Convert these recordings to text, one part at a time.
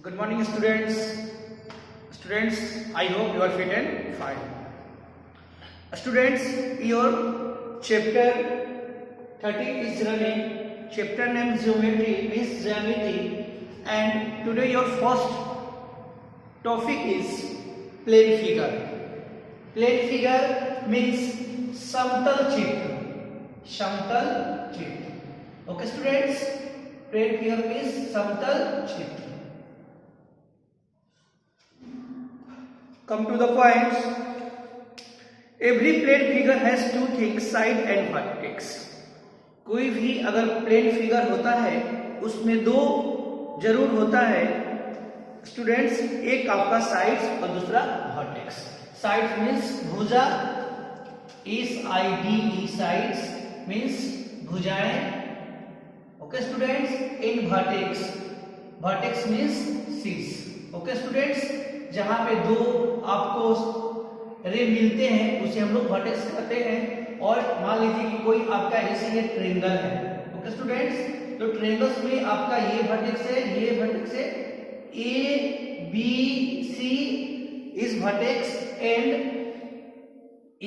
Good morning, students. Students, I hope you are fit and fine. Students, your chapter 30 is running. Chapter name Geometry is Geometry, and today your first topic is plane figure. Plane figure means समतल चित्र. समतल चित्र. Okay, students. Plane figure means समतल चित्र. Come to the points. Every plane figure has two things, side and vertex. कोई भी अगर plane figure होता है उसमें दो जरूर होता है स्टूडेंट्स, एक आपका साइड्स और दूसरा वर्टेक्स. साइड्स मीन्स भुजा, SIDE साइड्स मीन्स भुजाएं. Okay students. इन वर्टेक्स, वर्टेक्स मीन्स शीर्ष. Okay students. जहां पे दो आपको रे मिलते हैं उसे हम लोग वर्टेक्स कहते हैं. और मान लीजिए कि कोई आपका ऐसे ये ट्रायंगल है. Okay students. तो ट्रायंगल्स में आपका ये वर्टेक्स है, ये वर्टेक्स है, ABC is vertex and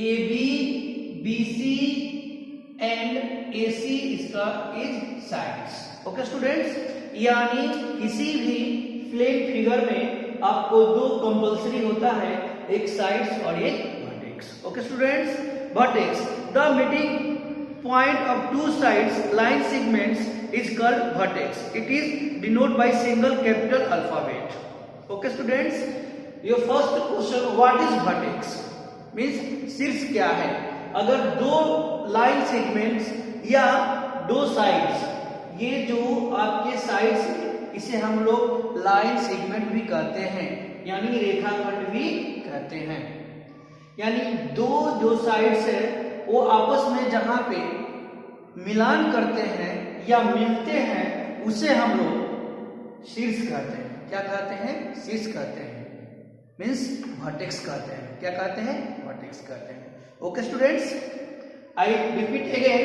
AB, BC and AC इसका इज साइड्स. Okay students. यानी किसी भी प्लेन फिगर में आपको दो कंपल्सरी होता है, एक साइड्स और एक vertex. Okay students. Vertex, the meeting point of two sides line segments is called vertex. It is denote by single capital alphabet. Okay students. Your first question, what is vertex means शीर्ष क्या है. अगर दो line segments या दो sides, ये जो आपके साइड्स इसे हम लोग लाइन सेगमेंट भी कहते हैं, यानी रेखाखंड भी कहते हैं. यानी दो जो साइड्स है वो आपस में जहां पे मिलान करते हैं या मिलते हैं उसे हम लोग शीर्ष कहते हैं. क्या कहते हैं? शीर्ष कहते हैं. मीन्स वर्टेक्स कहते हैं. क्या कहते हैं? वर्टेक्स कहते हैं. Okay students. I repeat again.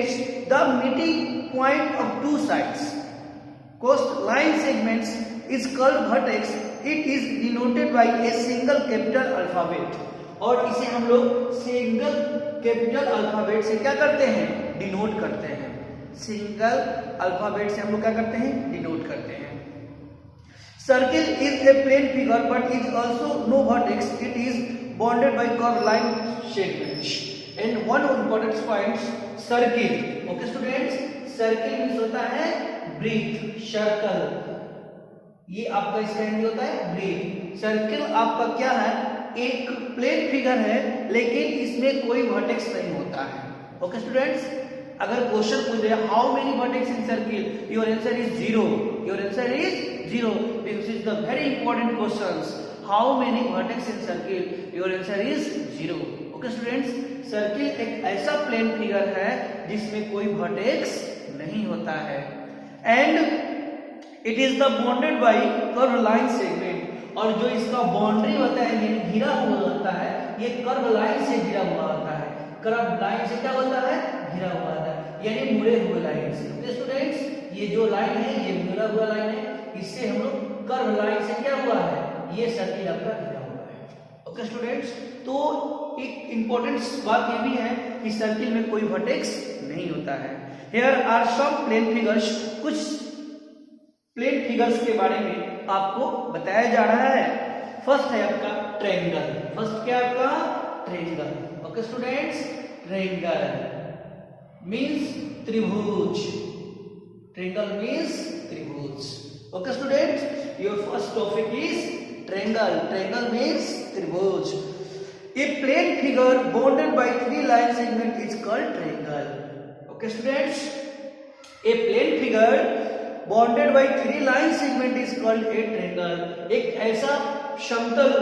The meeting point of two sides line segments is called vertex. It is denoted by a single capital alphabet. और इसे हम लोग सिंगल कैपिटल अल्फाबेट से क्या करते हैं? डिनोट करते हैं. सिंगल अल्फाबेट से हम लोग क्या करते हैं? डिनोट करते हैं. Circle is a plane figure but is also no vertex. It is bounded by curve line segments. And one important point, circle. Okay students. Circle means होता है ब्रीथ, सर्कल. ये आपका इसका हिंदी होता है ब्रीथ. सर्किल आपका क्या है? एक प्लेन फिगर है लेकिन इसमें कोई वर्टेक्स नहीं होता है. Okay students. अगर क्वेश्चन पूछ रहे how many vertex in circle, your answer is 0. Your answer is 0. This is the very important questions. How many vertex in circle, your answer is 0. Okay students. Circle एक ऐसा plane figure है जिसमें कोई vertex नहीं होता है. And it is the bonded by curve line segment. और जो इसका बाउंड्री होता है, ये घिरा हुआ होता है, ये कर्व लाइन से घिरा हुआ होता है. कर्व लाइन से क्या होता है? घिरा हुआ होता है, यानी मुड़े हुए लाइन से. Okay students. ये जो लाइन है ये मुड़ा हुआ लाइन है, इससे हम लोग कर्व लाइन से क्या हुआ है? ये सर्किल आपका घिरा हुआ है. Okay students. तो एक इंपॉर्टेंट बात ये भी है कि सर्किल में कोई वर्टेक्स नहीं होता है. Here are some plane figures. कुछ प्लेन फिगर्स के बारे में आपको बताया जा रहा है. फर्स्ट है आपका ट्रायंगल. फर्स्ट क्या आपका? Triangle. Okay students. Triangle means त्रिभुज. ट्रायंगल मींस त्रिभुज. Okay students. Your first topic is triangle. Triangle means त्रिभुज. A plane figure bounded by three line segment is called triangle. Okay students. A plane figure bounded by three line segment is called a triangle. एक ऐसा समतल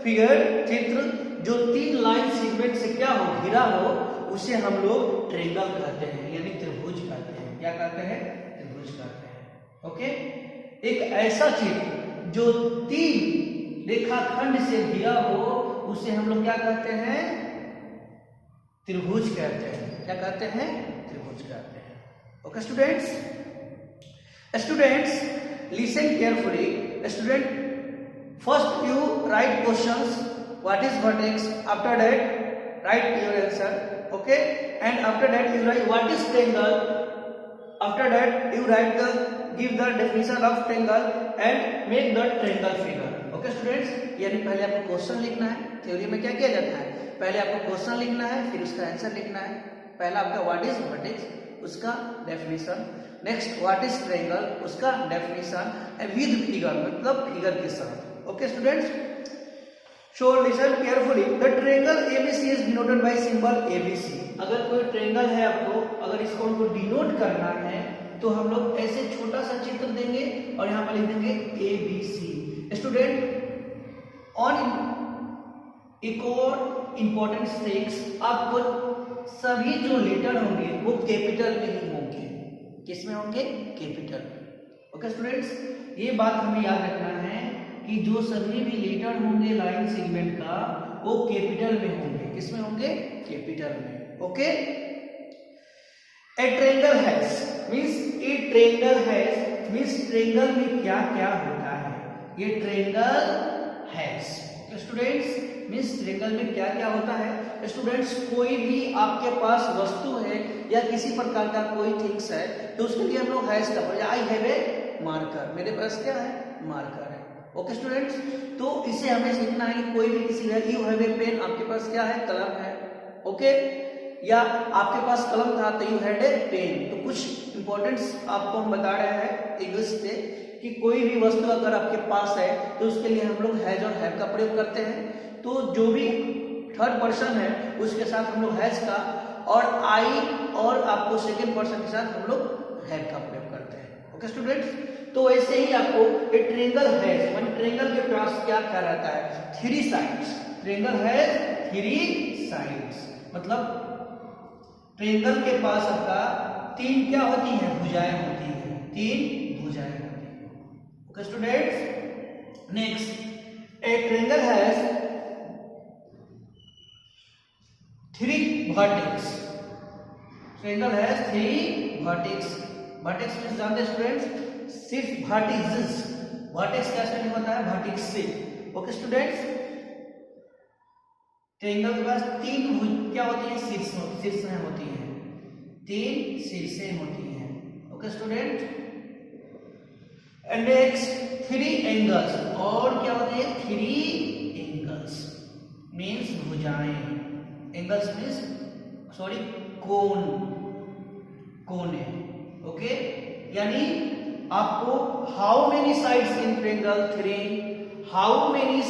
figure चित्र जो तीन line segment से क्या हो? घिरा हो, उसे हम लोग ट्रायंगल कहते हैं, यानी त्रिभुज कहते हैं. क्या कहते हैं? त्रिभुज कहते हैं. ओके. एक ऐसा चित्र जो तीन रेखाखंड से घिरा हो उसे हम लोग क्या कहते हैं? त्रिभुज कहते हैं. क्या कहते हैं? त्रिभुज कहते हैं. Okay students. Students, listen carefully. student, first you write questions, what is vertex, after that write your answer, okay, and after that you write what is triangle, after that you write the give the definition of triangle and make the triangle figure, okay students। यानी पहले आपको question लिखना है, theory में क्या किया जाता है, पहले आपको क्वेश्चन लिखना है, फिर उसका आंसर लिखना है। पहला आपका व्हाट इज वर्टेक्स, उसका definition, next what is triangle, उसका डेफिनेशन विद फिगर, मतलब फिगर के साथ, okay students. So listen carefully, the triangle ABC is denoted by symbol ABC. अगर कोई ट्रायंगल है आपको, अगर इसको हमको डिनोट करना है तो हम लोग ऐसे छोटा सा चित्र देंगे और यहाँ पर लिख देंगे एबीसी। स्टूडेंट, ऑन एक और इंपॉर्टेंट स्टेप्स, आपको सभी जो लेटर होंगे वो कैपिटल में ही होंगे। किसमें होंगे? कैपिटल में। ओके स्टूडेंट्स, ये बात हमें याद रखना है कि जो सभी भी लेटर होंगे लाइन सेगमेंट का वो कैपिटल में होंगे। किसमें होंगे? कैपिटल में। Okay, A triangle has means, A triangle has means triangle में क्या क्या होता है, ये triangle has. Okay students, means triangle में क्या क्या होता है। स्टूडेंट्स, कोई भी आपके पास वस्तु है या किसी प्रकार का कोई थिंग्स है तो उसके लिए हम लोग हैज का, आई हैव ए मार्कर, मेरे पास क्या है? मार्कर है। ओके स्टूडेंट्स, तो इसे हमें सीखना है कि कोई भी किसी का, यू हैव ए पेन, आपके पास क्या है? कलम है। ओके, या आपके पास कलम था तो यू हैड ए पेन। तो कुछ इंपॉर्टेंट्स आपको हम बता रहे हैं इंग्लिश से कि कोई भी वस्तु अगर आपके पास है तो उसके लिए हम लोग हैज और हैव का प्रयोग करते हैं। तो जो भी थर्ड पर्सन है उसके साथ हम लोग हैज का, और आई और आपको सेकेंड पर्सन के साथ हम लोग हैव का प्रयोग करते हैं। ओके स्टूडेंट्स, तो ऐसे ही आपको एक ट्रायंगल हैज, मान ट्रायंगल के पास क्या क्या रहता है? Three sides. Triangle has three sides, मतलब ट्रायंगल के पास आपका तीन क्या होती हैं? भुजाएं होती हैं, तीन भुजाएं होती हैं। Okay students, next, A triangle has three vertex. Triangle has three vertex. Vertex means जानते हैं स्टूडेंट्स, सिर्फ वर्टिसेस। वर्टेक्स क्या स्पेलिंग होता है? वर्टेक्स से। ओके स्टूडेंट्स, ट्रायंगल के पास तीन भुज क्या होती है? शीर्षें होती हैं, तीन शीर्षें होती हैं। Okay student, and next three angles, और क्या होते हैं? थ्री एंगल्स मीन्स भुजाएं। एंगल्स मीन्स सॉरी कोन, कोने। ओके, यानी आपको how many sides in triangle? Three. How many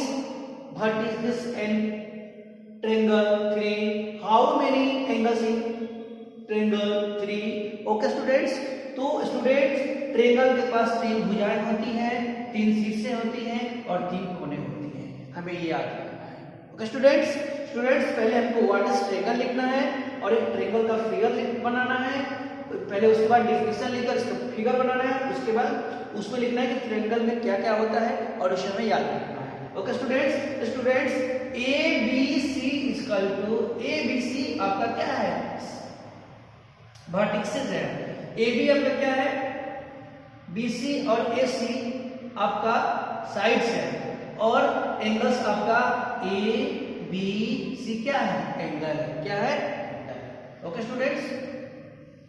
vertices and triangle? Three. How many angles in triangle? Three. Okay students, तो students triangle के पास तीन भुजाएं होती हैं, तीन शीर्षें होती हैं और तीन कोने होती हैं, हमें ये याद रखना है। ओके स्टूडेंट्स, पहले हमको व्हाट इज ट्रायंगल लिखना है और एक ट्रायंगल का फिगर बनाना है। पहले उसके बाद डेफिनेशन लिखकर इसका फिगर बनाना है, उसके बाद उसमें लिखना है कि ट्रायंगल में क्या क्या होता है और उसे हमें याद रखना है। Okay students, A B C equal to, A B C आपका क्या है? वर्टिसेस है। ए बी आपका क्या है? बी सी और ए सी आपका साइड्स है, और एंगल्स आपका ए बी सी क्या है? एंगल है। क्या है? Okay students,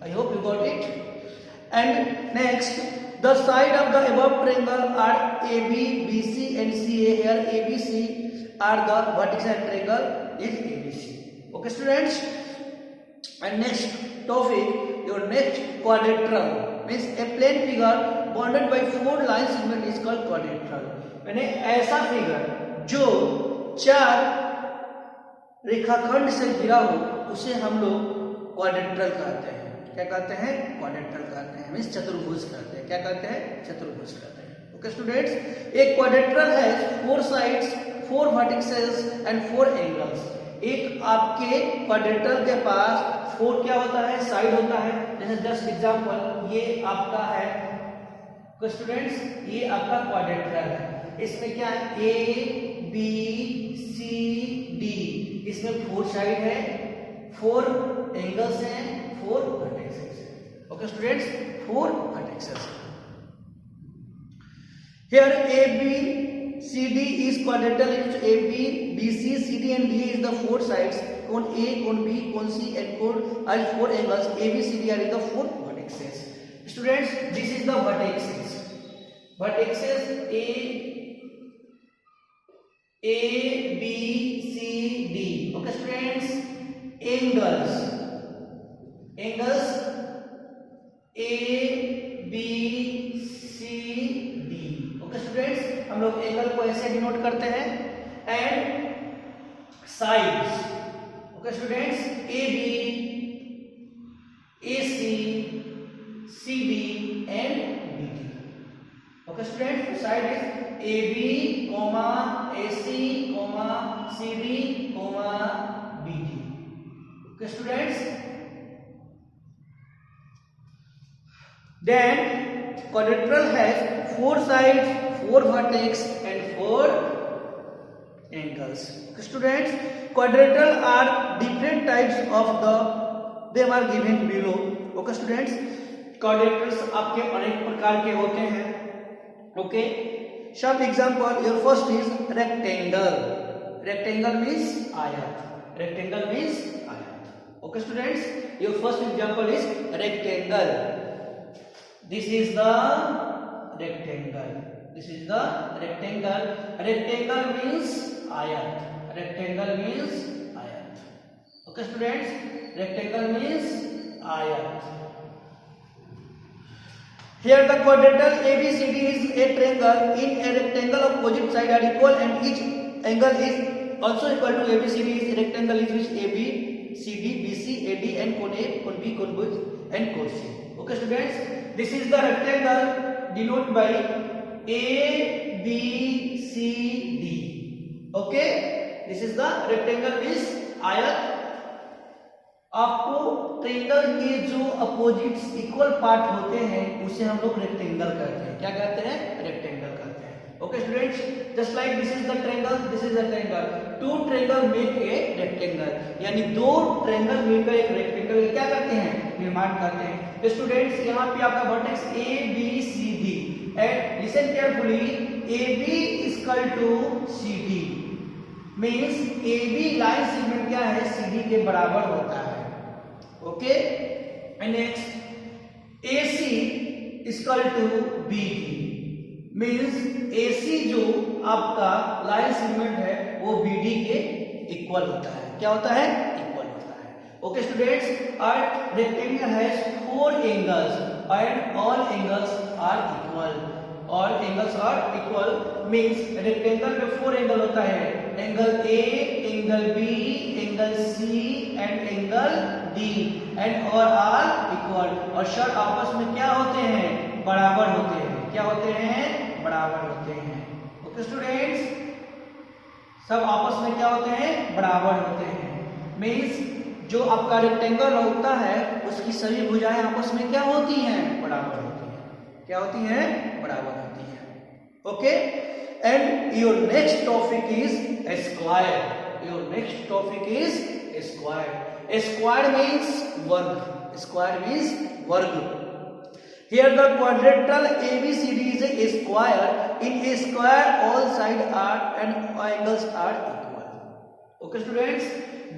I hope you got it. And next, the side of the above triangle are AB, BC and CA. Here ABC are the vertex and triangle is ABC. Okay students, and next topic, your next quadrilateral means a plane figure bounded by four line segment is called quadrilateral. मैंने ऐसा figure जो चार रेखाखंड से घिरा हो उसे हम लोग क्वाड्रिलेटरल कहते हैं। क्या कहते हैं? क्वाड्रिलेटरल कहते हैं, मींस चतुर्भुज कहते हैं। क्या कहते हैं? चतुर्भुज कहते हैं। ओके स्टूडेंट्स, एक क्वाड्रिलेटरल है four sides, four vertices and four angles. एक आपके क्वाड्रिलेटरल के पास फोर क्या होता है? साइड होता है। जैसे जस्ट एग्जांपल, ये आपका है स्टूडेंट्स, ये आपका क्वाड्रिलेटरल है। इसमें क्या है? ए बी सी डी, इसमें फोर साइड है, फोर एंगल्स हैं, four vertexes. Okay students, four vertexes. Here ABCD is quadrilateral. AB, BC, CD and D is the four sides. Cone A, cone B, cone C and cone are four angles. ABCD are the four vertices. Students, this is the vertices. Vertices A, B, C, D. Okay, students. Angles A, B, C, D. Okay students, हम लोग angle को ऐसे denote करते हैं. And sides, okay students, A B, A C, C D and B D. Okay students, side is A B comma A C comma C D comma B D. Okay students, then quadrilateral has four sides, four vertex and four angles. Okay, students, quadrilateral are different types of them are given below. Okay students, quadrilaterals आपके अनेक प्रकार के होते हैं. Okay, some example. Your first is rectangle. Rectangle means आयत. Rectangle means आयत. Okay students, your first example is rectangle. This is the rectangle. This is the rectangle. Rectangle means ayat. Rectangle means ayat. Okay students, rectangle means ayat. Here the quadrilateral ABCD is a triangle. In a rectangle, opposite sides are equal and each angle is also equal to ABCD. Is a rectangle is which AB, CD, BC, AD and cone A, cone B, cone B and cone C. Okay students, this is the rectangle denoted by A, B, C, D. Okay, this is the rectangle means आयत. आपको triangle के जो opposites equal part होते हैं उसे हम लोग rectangle कहते हैं. क्या कहते हैं? रेक्टेंगल कहते हैं. Okay students, just like this is the triangle, this is the triangle. Two triangle make a rectangle. यानी दो ट्रायंगल मिलकर एक रेक्टेंगल क्या करते हैं? निर्माण करते हैं. स्टूडेंट्स, यहाँ पे आपका vertex A B C D and listen carefully. A B equal to C D means A B line segment क्या है? सी डी के बराबर होता है. Okay, and next A C equal to B D means A C जो आपका line segment है वो बी डी के इक्वल होता है. क्या होता है? इक्वल होता है. ओके स्टूडेंट्स, और rectangle has four angles and all angles are equal. All angles are equal means rectangle में four angle होता है. Angle A, angle B, angle C and angle D and all are equal. और सब आपस में क्या होते हैं? बराबर होते हैं. क्या होते हैं? बराबर होते हैं. ओके स्टूडेंट्स, सब आपस में क्या होते हैं? बराबर होते हैं. मीन्स जो आपका रेक्टेंगल होता है उसकी सभी भुजाएं आपस में क्या होती हैं? बराबर होती हैं. क्या होती हैं? बराबर होती हैं. Okay, and your next topic is square. Your next topic is square. Square means वर्ग. स्क्वायर मीन्स वर्ग. Here the quadrilateral ABCD is a square. In a square all sides are and angles are equal. Okay students,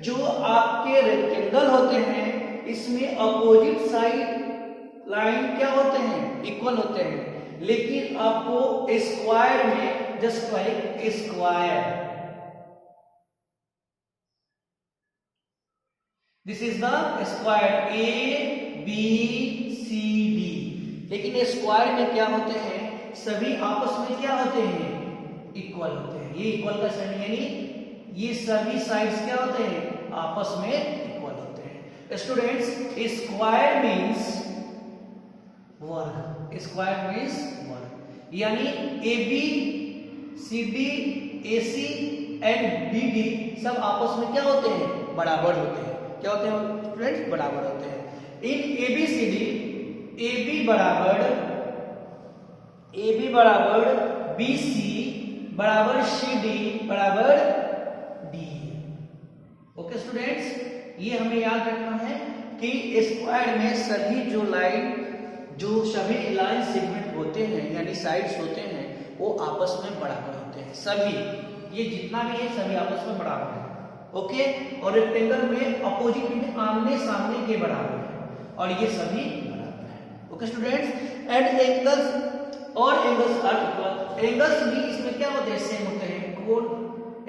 जो आपके rectangle होते हैं इसमें opposite side line क्या होते हैं? इक्वल होते हैं. लेकिन आपको स्क्वायर में just like square, this is the square A B C D. लेकिन स्क्वायर में क्या होते हैं? सभी आपस में क्या होते हैं? इक्वल होते हैं. ये इक्वल का साइन यानी ये सभी साइड्स क्या होते हैं? आपस में इक्वल होते हैं. स्टूडेंट्स, स्क्वायर मीन्स वर्ग. स्क्वायर मीन्स वर्ग यानी A B C D A C and B D सब आपस में क्या होते हैं? बराबर होते हैं. क्या होते हैं स्टूडेंट्स? बराबर होते हैं. In A B C D A B बराबर बी सी बराबर सी डी बराबर डी. ओके स्टूडेंट्स, ये हमें याद रखना है कि स्क्वायर में सभी जो सभी लाइन सेगमेंट होते हैं यानी साइड्स होते हैं वो वो आपस में बराबर होते हैं, सभी, ये जितना भी है सभी आपस में बराबर है। ओके, और रेक्टेंगल में अपोजिट में आमने सामने के बराबर है, और ये सभी बराबर है। ओके स्टूडेंट्स, एंड एंगल्स और एंगल्स आर इक्वल, एंगल्स भी इसमें क्या होते हैं, सेम होते हैं। कोण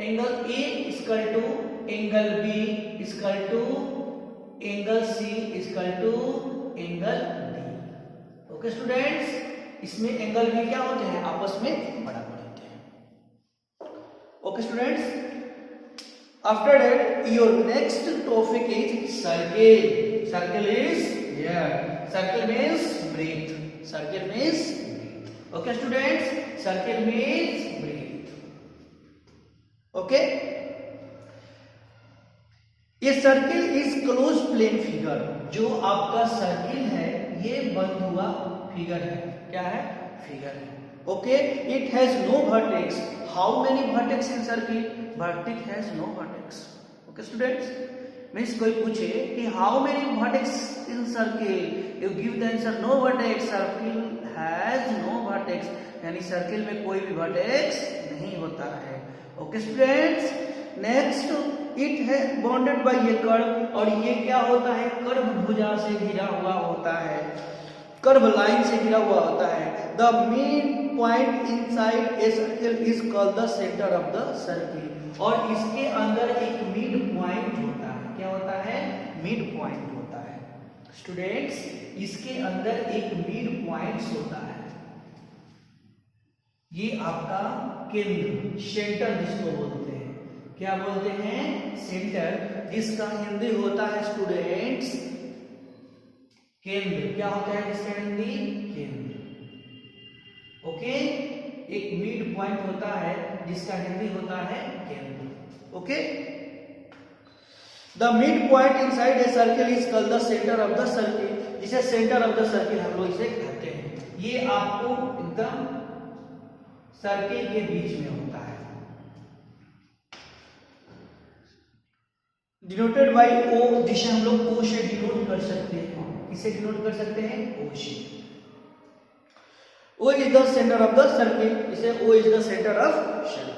angle A equal to angle B equal to angle C equal to angle D. Okay students, इसमें एंगल भी क्या होते हैं, आपस में बराबर होते हैं। Okay students, after that your next topic is circle. Circle is circle means breadth. Circle means breadth. Okay students, circle means breadth. Okay, ये circle is close plane figure, जो आपका सर्किल है ये बंद हुआ फिगर है, क्या है, फिगर है। Okay, it has no vertex, how many vertex in circle, vertex has no vertex. Okay students, means कोई पूछे कि how many vertex in circle, you give the answer no vertex, circle has no vertex, यानी circle में कोई भी vertex नहीं होता है। ओके स्टूडेंट्स, नेक्स्ट इट है बाउंडेड बाय ए कर्व, और ये क्या होता है, कर्व भुजा से घिरा हुआ होता है, कर्व लाइन से घिरा हुआ होता है। The mid point inside a circle is called the centre of the circle, और इसके अंदर एक मिड पॉइंट होता है, क्या होता है, मिड पॉइंट होता है। स्टूडेंट्स, इसके अंदर एक मिड पॉइंट होता है, ये आपका केंद्र, सेंटर जिसको बोलते हैं, क्या बोलते हैं, सेंटर, जिसका हिंदी होता है स्टूडेंट्स केंद्र। क्या होता है जिसका हिंदी, केंद्र। ओके, एक मिड पॉइंट होता है जिसका हिंदी होता है केंद्र। Okay, the mid point inside a circle is called the centre of the circle, जिसे सेंटर ऑफ द सर्किल हम लोग इसे कहते हैं। ये आपको एकदम सर्किल के बीच में होता है, डिनोटेड बाय ओ, जिसे हम लोग ओ से डिनोट कर सकते हैं। किसे डिनोट कर सकते हैं, ओ से। O is the centre of the circle, इसे O is the centre of circle.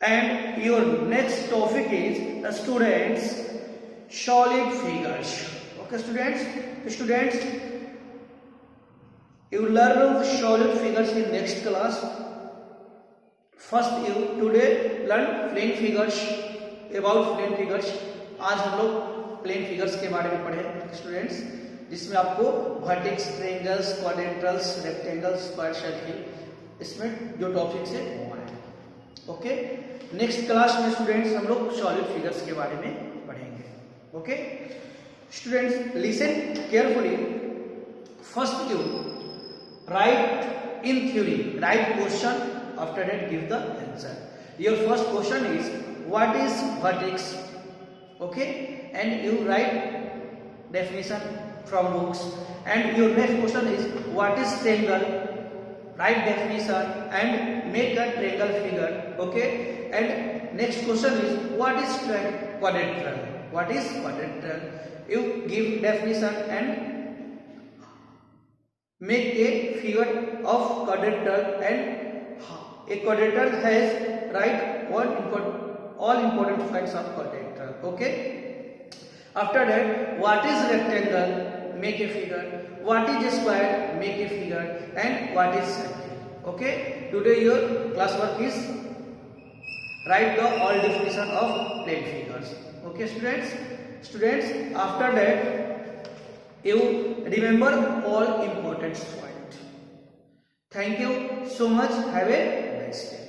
And your next topic is students solid figures. Okay students, you learn solid figures in next class. First you today learn plane figures, about plane figures. आज हम लोग plane figures के बारे में पढ़े students, जिसमें आपको vertex, triangles, quadrilaterals, rectangles, square circle, इसमें जो टॉपिक्स है वो है। ओके, नेक्स्ट क्लास में स्टूडेंट्स हम लोग सॉलिड फिगर्स के बारे में पढ़ेंगे। Okay students, listen carefully. First you write in theory, write question, after that give the answer. Your first question is what is vertex, okay, and you write definition from books. And your next question is what is triangle, write definition and make a triangle figure. Okay, and next question is what is quadrilateral, what is quadrilateral, you give definition and make a figure of quadrilateral, and a quadrilateral has write all important facts of quadrilateral. Okay, after that what is rectangle, make a figure, what is a square, make a figure, and what is circle. Okay, today your classwork is write the all definition of plane figures. Okay students, after that you remember all important points. Thank you so much. Have a nice day.